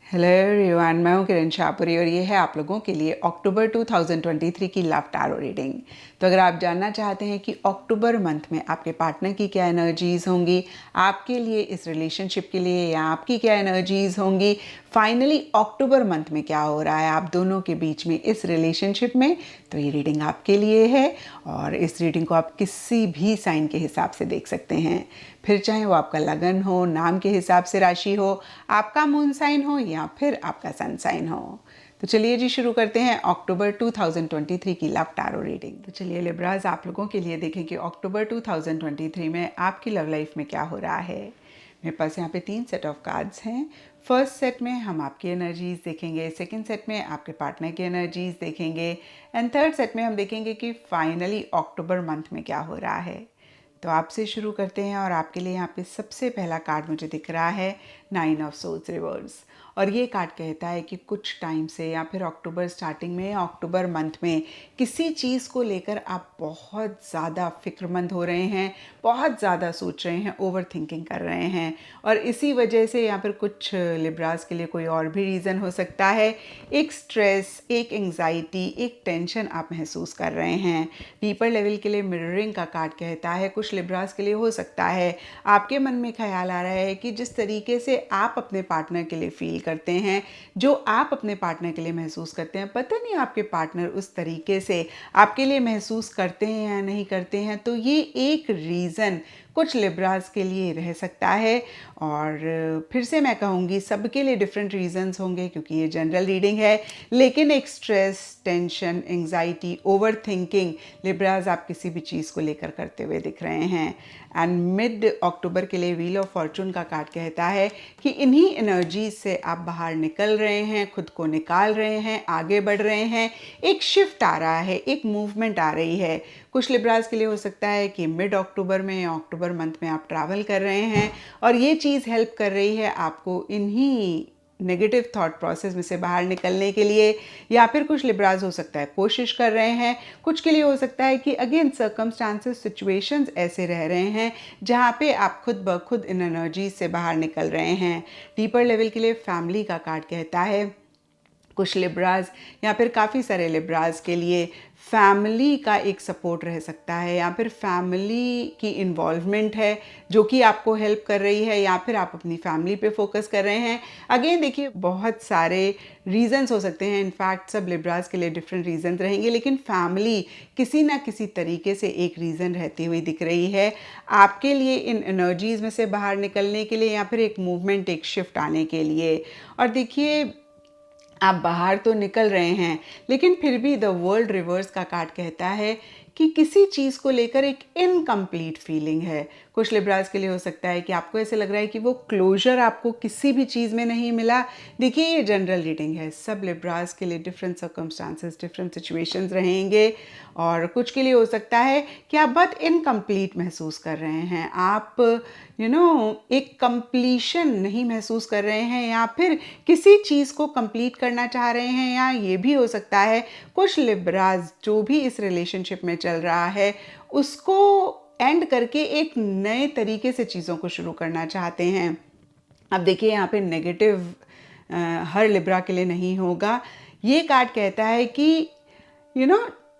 Hello everyone, मैं हूं किरण शाहपुरी और ये है आप लोगों के लिए अक्टूबर 2023 की लव टैरो रीडिंग। तो अगर आप जानना चाहते हैं कि अक्टूबर मंथ में आपके पार्टनर की क्या एनर्जीज होंगी, आपके लिए इस रिलेशनशिप के लिए या आपकी क्या एनर्जीज होंगी, फाइनली अक्टूबर मंथ में क्या हो रहा है आप दोनों के बीच में इस रिलेशनशिप में, तो ये रीडिंग आपके लिए है। और इस रीडिंग को आप किसी भी साइन के हिसाब से देख सकते हैं, फिर चाहे वो आपका लगन हो, नाम के हिसाब से राशि हो, आपका मून साइन हो या फिर आपका सन साइन हो। तो चलिए जी शुरू करते हैं अक्टूबर 2023 की लव टैरो रीडिंग। तो चलिए लिब्राज, आप लोगों के लिए देखें कि अक्टूबर 2023 में आपकी लव लाइफ में क्या हो रहा है। मेरे पास यहाँ पे 3 सेट ऑफ कार्ड्स हैं। फर्स्ट सेट में हम आपकी एनर्जीज देखेंगे, सेकंड सेट में आपके पार्टनर की एनर्जीज देखेंगे एंड थर्ड सेट में हम देखेंगे कि फाइनली अक्टूबर मंथ में क्या हो रहा है। तो आपसे शुरू करते हैं और आपके लिए यहाँ पे सबसे पहला कार्ड मुझे दिख रहा है 9 ऑफ सोर्ड्स रिवर्स। और ये कार्ड कहता है कि कुछ टाइम से या फिर अक्टूबर स्टार्टिंग में या अक्टूबर मंथ में किसी चीज़ को लेकर आप बहुत ज़्यादा फिक्रमंद हो रहे हैं, बहुत ज़्यादा सोच रहे हैं, ओवर थिंकिंग कर रहे हैं। और इसी वजह से या फिर कुछ लिब्रास के लिए कोई और भी रीज़न हो सकता है, एक स्ट्रेस, एक एंग्जाइटी, एक टेंशन आप महसूस कर रहे हैं। डीपर लेवल के लिए मिररिंग का कार्ड कहता है कुछ लिब्रास के लिए हो सकता है आपके मन में ख्याल आ रहा है कि जिस तरीके से आप अपने पार्टनर के लिए फील करते हैं, जो आप अपने पार्टनर के लिए महसूस करते हैं, पता नहीं आपके पार्टनर उस तरीके से आपके लिए महसूस करते हैं या नहीं करते हैं। तो ये एक रीज़न कुछ लिब्रास के लिए रह सकता है। और फिर से मैं कहूँगी सबके लिए डिफरेंट रीजंस होंगे क्योंकि ये जनरल रीडिंग है, लेकिन एक stress, tension, anxiety, over thinking Libras आप किसी भी चीज़ को लेकर करते हुए दिख रहे हैं। एंड मिड अक्टूबर के लिए व्हील ऑफ फॉर्चून का कार्ड कहता है कि इन्हीं एनर्जीज से आप बाहर निकल रहे हैं, खुद को निकाल रहे हैं, आगे बढ़ रहे हैं। एक शिफ्ट आ रहा है, एक मूवमेंट आ रही है। कुछ लिब्रास के लिए हो सकता है कि मिड अक्टूबर में या अक्टूबर मंथ में आप ट्रैवल कर रहे हैं और ये चीज़ हेल्प कर रही है आपको इन्हीं नेगेटिव थॉट प्रोसेस में से बाहर निकलने के लिए। या फिर कुछ लिब्रास हो सकता है कोशिश कर रहे हैं, कुछ के लिए हो सकता है कि अगेन सर्कमस्टांसेस, सिचुएशंस ऐसे रह रहे हैं जहाँ पे आप खुद ब खुद इन एनर्जीज से बाहर निकल रहे हैं। डीपर लेवल के लिए फैमिली का कार्ड कहता है कुछ लिब्रास या फिर काफ़ी सारे लिब्रास के लिए फैमिली का एक सपोर्ट रह सकता है या फिर फैमिली की इन्वॉल्वमेंट है जो कि आपको हेल्प कर रही है, या फिर आप अपनी फैमिली पे फोकस कर रहे हैं। अगेन देखिए बहुत सारे रीजंस हो सकते हैं, इनफैक्ट सब लिब्रास के लिए डिफरेंट रीजंस रहेंगे, लेकिन फैमिली किसी ना किसी तरीके से एक रीज़न रहती हुई दिख रही है आपके लिए इन एनर्जीज़ में से बाहर निकलने के लिए या फिर एक मूवमेंट, एक शिफ्ट आने के लिए। और देखिए आप बाहर तो निकल रहे हैं, लेकिन फिर भी द वर्ल्ड रिवर्स का कार्ड कहता है कि किसी चीज़ को लेकर एक इनकम्प्लीट फीलिंग है। कुछ लिब्रास के लिए हो सकता है कि आपको ऐसे लग रहा है कि वो क्लोजर आपको किसी भी चीज़ में नहीं मिला। देखिए ये जनरल रीडिंग है, सब लिब्रास के लिए डिफरेंट सर्कमस्टांसेस, डिफरेंट सिचुएशंस रहेंगे। और कुछ के लिए हो सकता है कि आप बहुत इनकम्प्लीट महसूस कर रहे हैं, आप एक कंप्लीशन नहीं महसूस कर रहे हैं, या फिर किसी चीज़ को कंप्लीट करना चाह रहे हैं। या ये भी हो सकता है कुछ लिब्रास जो भी इस रिलेशनशिप में चल रहा है उसको एंड करके एक नए तरीके से चीज़ों को शुरू करना चाहते हैं। अब देखिए यहाँ पे नेगेटिव हर लिब्रा के लिए नहीं होगा। ये कार्ड कहता है कि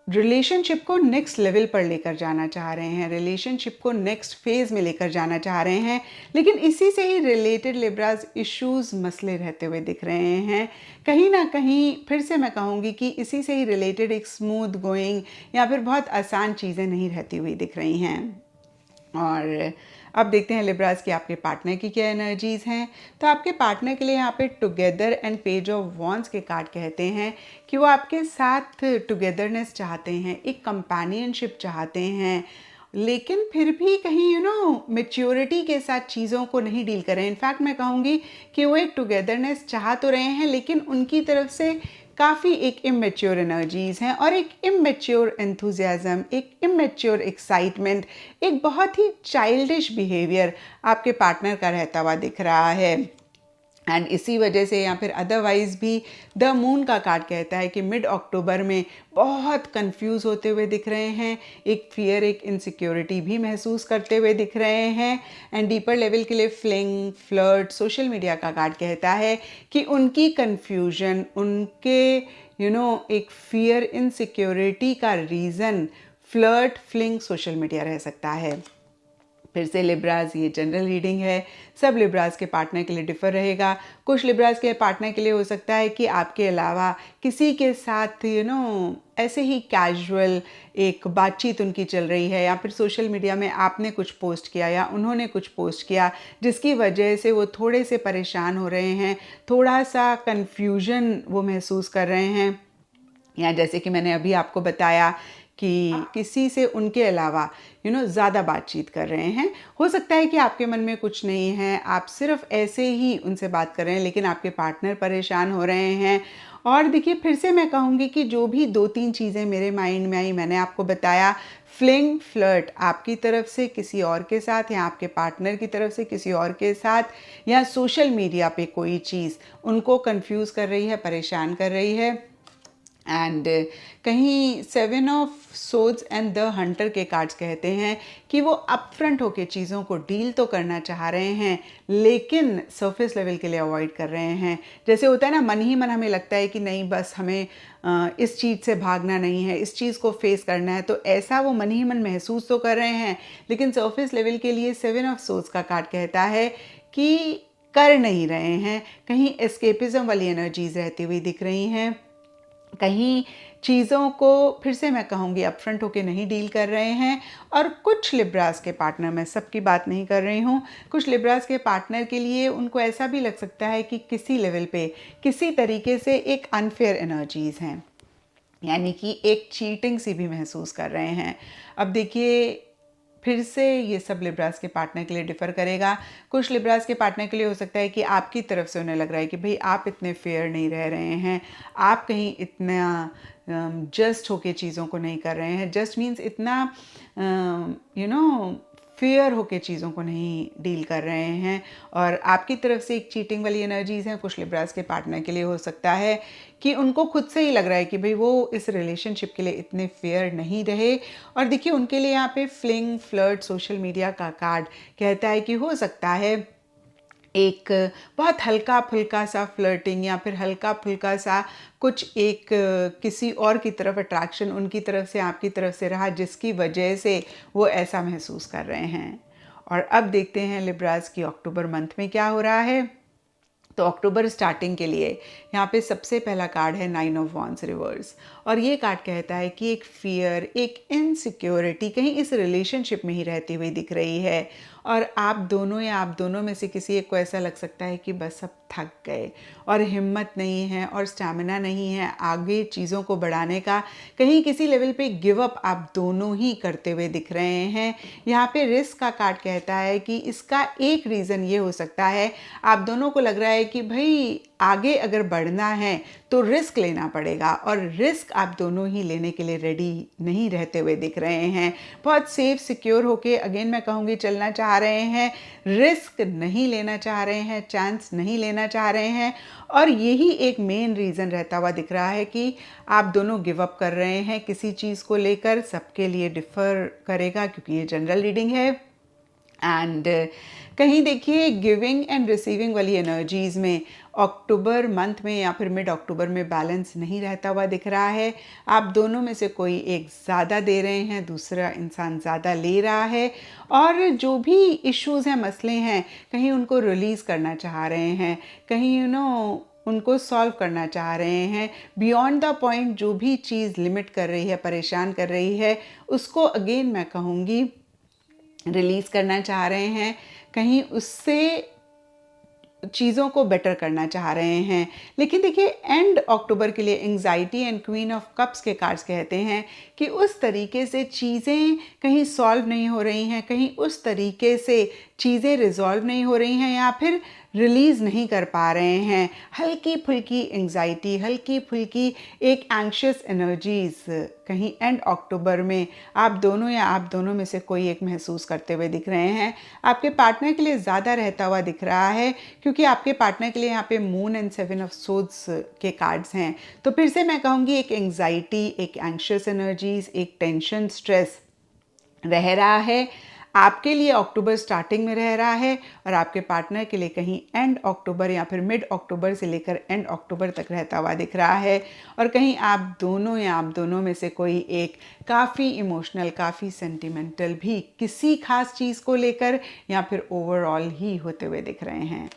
रिलेशनशिप को नेक्स्ट लेवल पर लेकर जाना चाह रहे हैं, रिलेशनशिप को नेक्स्ट फेज में लेकर जाना चाह रहे हैं, लेकिन इसी से ही रिलेटेड लिब्रास इश्यूज, मसले रहते हुए दिख रहे हैं। कहीं ना कहीं फिर से मैं कहूँगी कि इसी से ही रिलेटेड एक स्मूथ गोइंग या फिर बहुत आसान चीज़ें नहीं रहती हुई दिख रही हैं। और अब देखते हैं लिब्रास की आपके पार्टनर की क्या एनर्जीज हैं। तो आपके पार्टनर के लिए यहाँ पे together and page of wands के कार्ड कहते हैं कि वो आपके साथ टुगेदरनेस चाहते हैं, एक कंपेनियनशिप चाहते हैं, लेकिन फिर भी कहीं मेच्योरिटी के साथ चीज़ों को नहीं डील कर रहे हैं। इनफैक्ट मैं कहूँगी कि वो एक टुगेदरनेस चाह तो रहे हैं, लेकिन उनकी तरफ से काफ़ी एक इमेच्योर एनर्जीज़ हैं और एक इमेच्योर एंथुजियाज्म, एक इमेच्योर एक्साइटमेंट, एक बहुत ही चाइल्डिश बिहेवियर आपके पार्टनर का रहता हुआ दिख रहा है। एंड इसी वजह से या फिर अदरवाइज़ भी द मून का कार्ड कहता है कि मिड अक्टूबर में बहुत कंफ्यूज होते हुए दिख रहे हैं, एक फियर, एक इनसिक्योरिटी भी महसूस करते हुए दिख रहे हैं। एंड डीपर लेवल के लिए फ्लिंग, फ्लर्ट, सोशल मीडिया का कार्ड कहता है कि उनकी कन्फ्यूजन, उनके एक फियर, इनसिक्योरिटी का reason flirt, fling, social media रह सकता है। फिर से लिब्रास, ये जनरल रीडिंग है, सब लिब्रास के पार्टनर के लिए डिफर रहेगा। कुछ लिब्रास के पार्टनर के लिए हो सकता है कि आपके अलावा किसी के साथ ऐसे ही कैजुअल एक बातचीत उनकी चल रही है, या फिर सोशल मीडिया में आपने कुछ पोस्ट किया या उन्होंने कुछ पोस्ट किया जिसकी वजह से वो थोड़े से परेशान हो रहे हैं, थोड़ा सा कन्फ्यूजन वो महसूस कर रहे हैं। या जैसे कि मैंने अभी आपको बताया कि किसी से उनके अलावा ज़्यादा बातचीत कर रहे हैं। हो सकता है कि आपके मन में कुछ नहीं है, आप सिर्फ ऐसे ही उनसे बात कर रहे हैं, लेकिन आपके पार्टनर परेशान हो रहे हैं। और देखिए, फिर से मैं कहूँगी कि जो भी 2-3 चीज़ें मेरे माइंड में आई, मैंने आपको बताया, फ्लिंग, फ्लर्ट आपकी तरफ से किसी और के साथ, या आपके पार्टनर की तरफ से किसी और के साथ, या सोशल मीडिया पे कोई चीज़ उनको कंफ्यूज कर रही है, परेशान कर रही है। एंड कहीं 7 of swords and the Hunter के कार्ड्स कहते हैं कि वो अपफ्रंट होके चीज़ों को डील तो करना चाह रहे हैं, लेकिन सरफेस लेवल के लिए अवॉइड कर रहे हैं। जैसे होता है ना, मन ही मन हमें लगता है कि नहीं, बस हमें इस चीज़ से भागना नहीं है, इस चीज़ को फेस करना है, तो ऐसा वो मन ही मन महसूस तो कर रहे हैं, लेकिन सरफेस लेवल के लिए 7 ऑफ सोड्स का कार्ड कहता है कि कर नहीं रहे हैं। कहीं एस्केपिज्म वाली एनर्जीज रहती हुई दिख रही हैं, कहीं चीज़ों को फिर से मैं कहूँगी अपफ्रंट होके नहीं डील कर रहे हैं। और कुछ लिब्रास के पार्टनर, मैं सबकी बात नहीं कर रही हूँ, कुछ लिब्रास के पार्टनर के लिए उनको ऐसा भी लग सकता है कि किसी लेवल पे किसी तरीके से एक अनफेयर एनर्जीज़ हैं, यानी कि एक चीटिंग सी भी महसूस कर रहे हैं। अब देखिए, फिर से ये सब लिब्रास के पार्टनर के लिए डिफ़र करेगा। कुछ लिब्रास के पार्टनर के लिए हो सकता है कि आपकी तरफ से उन्हें लग रहा है कि भाई आप इतने फेयर नहीं रह रहे हैं, आप कहीं इतना जस्ट होके चीज़ों को नहीं कर रहे हैं। जस्ट मीन्स इतना फेयर होके चीज़ों को नहीं डील कर रहे हैं, और आपकी तरफ से एक चीटिंग वाली एनर्जीज़ हैं। कुछ लिब्रास के पार्टनर के लिए हो सकता है कि उनको खुद से ही लग रहा है कि भाई वो इस रिलेशनशिप के लिए इतने फेयर नहीं रहे। और देखिए, उनके लिए यहाँ पे फ्लिंग, फ्लर्ट, सोशल मीडिया का कार्ड कहता है कि हो सकता है एक बहुत हल्का फुल्का सा फ्लर्टिंग, या फिर हल्का फुल्का सा कुछ एक किसी और की तरफ अट्रैक्शन उनकी तरफ से आपकी तरफ से रहा, जिसकी वजह से वो ऐसा महसूस कर रहे हैं। और अब देखते हैं लिब्रास की अक्टूबर मंथ में क्या हो रहा है। तो अक्टूबर स्टार्टिंग के लिए यहाँ पे सबसे पहला कार्ड है 9 ऑफ वॉन्ड्स रिवर्स, और ये कार्ड कहता है कि एक फियर, एक इनसिक्योरिटी कहीं इस रिलेशनशिप में ही रहती हुई दिख रही है, और आप दोनों या आप दोनों में से किसी एक को ऐसा लग सकता है कि बस अब थक गए और हिम्मत नहीं है और स्टैमिना नहीं है आगे चीज़ों को बढ़ाने का। कहीं किसी लेवल पे गिव अप आप दोनों ही करते हुए दिख रहे हैं। यहाँ पे रिस्क का कार्ड कहता है कि इसका एक रीज़न ये हो सकता है, आप दोनों को लग रहा है कि भाई आगे अगर बढ़ना है तो रिस्क लेना पड़ेगा, और रिस्क आप दोनों ही लेने के लिए रेडी नहीं रहते हुए दिख रहे हैं। बहुत सेफ सिक्योर होके, अगेन मैं कहूँगी, चलना चाह रहे हैं, रिस्क नहीं लेना चाह रहे हैं, चांस नहीं लेना चाह रहे हैं। और यही एक मेन रीज़न रहता हुआ दिख रहा है कि आप दोनों गिव अप कर रहे हैं किसी चीज़ को लेकर। सबके लिए डिफ़र करेगा क्योंकि ये जनरल रीडिंग है। एंड कहीं देखिए, गिविंग एंड रिसीविंग वाली एनर्जीज़ में अक्टूबर मंथ में या फिर मिड अक्टूबर में बैलेंस नहीं रहता हुआ दिख रहा है। आप दोनों में से कोई एक ज़्यादा दे रहे हैं, दूसरा इंसान ज़्यादा ले रहा है, और जो भी इश्यूज़ हैं, मसले हैं, कहीं उनको रिलीज़ करना चाह रहे हैं, कहीं उनको सॉल्व करना चाह रहे हैं। बियॉन्ड द पॉइंट जो भी चीज़ लिमिट कर रही है, परेशान कर रही है, उसको अगेन मैं कहूँगी रिलीज़ करना चाह रहे हैं, कहीं उससे चीज़ों को बेटर करना चाह रहे हैं। लेकिन देखिए, एंड अक्टूबर के लिए anxiety and queen of cups के कार्ड्स कहते हैं कि उस तरीके से चीज़ें कहीं सॉल्व नहीं हो रही हैं, कहीं उस तरीके से चीज़ें रिजॉल्व नहीं हो रही हैं या फिर रिलीज़ नहीं कर पा रहे हैं। हल्की फुल्की एंग्जाइटी, हल्की फुल्की एक एंग्शियस एनर्जीज कहीं एंड अक्टूबर में आप दोनों या आप दोनों में से कोई एक महसूस करते हुए दिख रहे हैं। आपके पार्टनर के लिए ज़्यादा रहता हुआ दिख रहा है, क्योंकि आपके पार्टनर के लिए यहाँ पे मून एंड 7 ऑफ सोर्ड्स के कार्ड्स हैं। तो फिर से मैं कहूँगी एक एंग्जाइटी, एक एंग्शियस एनर्जीज, एक टेंशन, स्ट्रेस रह रहा है। आपके लिए अक्टूबर स्टार्टिंग में रह रहा है और आपके पार्टनर के लिए कहीं एंड अक्टूबर या फिर मिड अक्टूबर से लेकर एंड अक्टूबर तक रहता हुआ दिख रहा है। और कहीं आप दोनों या आप दोनों में से कोई एक काफ़ी इमोशनल, काफ़ी सेंटिमेंटल भी किसी खास चीज़ को लेकर या फिर ओवरऑल ही होते हुए दिख रहे हैं।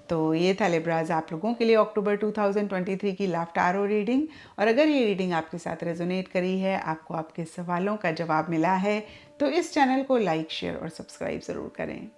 तो ये था लिब्राज आप लोगों के लिए अक्टूबर 2023 की लव टैरो रीडिंग। और अगर ये रीडिंग आपके साथ रेजोनेट करी है, आपको आपके सवालों का जवाब मिला है, तो इस चैनल को लाइक, शेयर और सब्सक्राइब ज़रूर करें।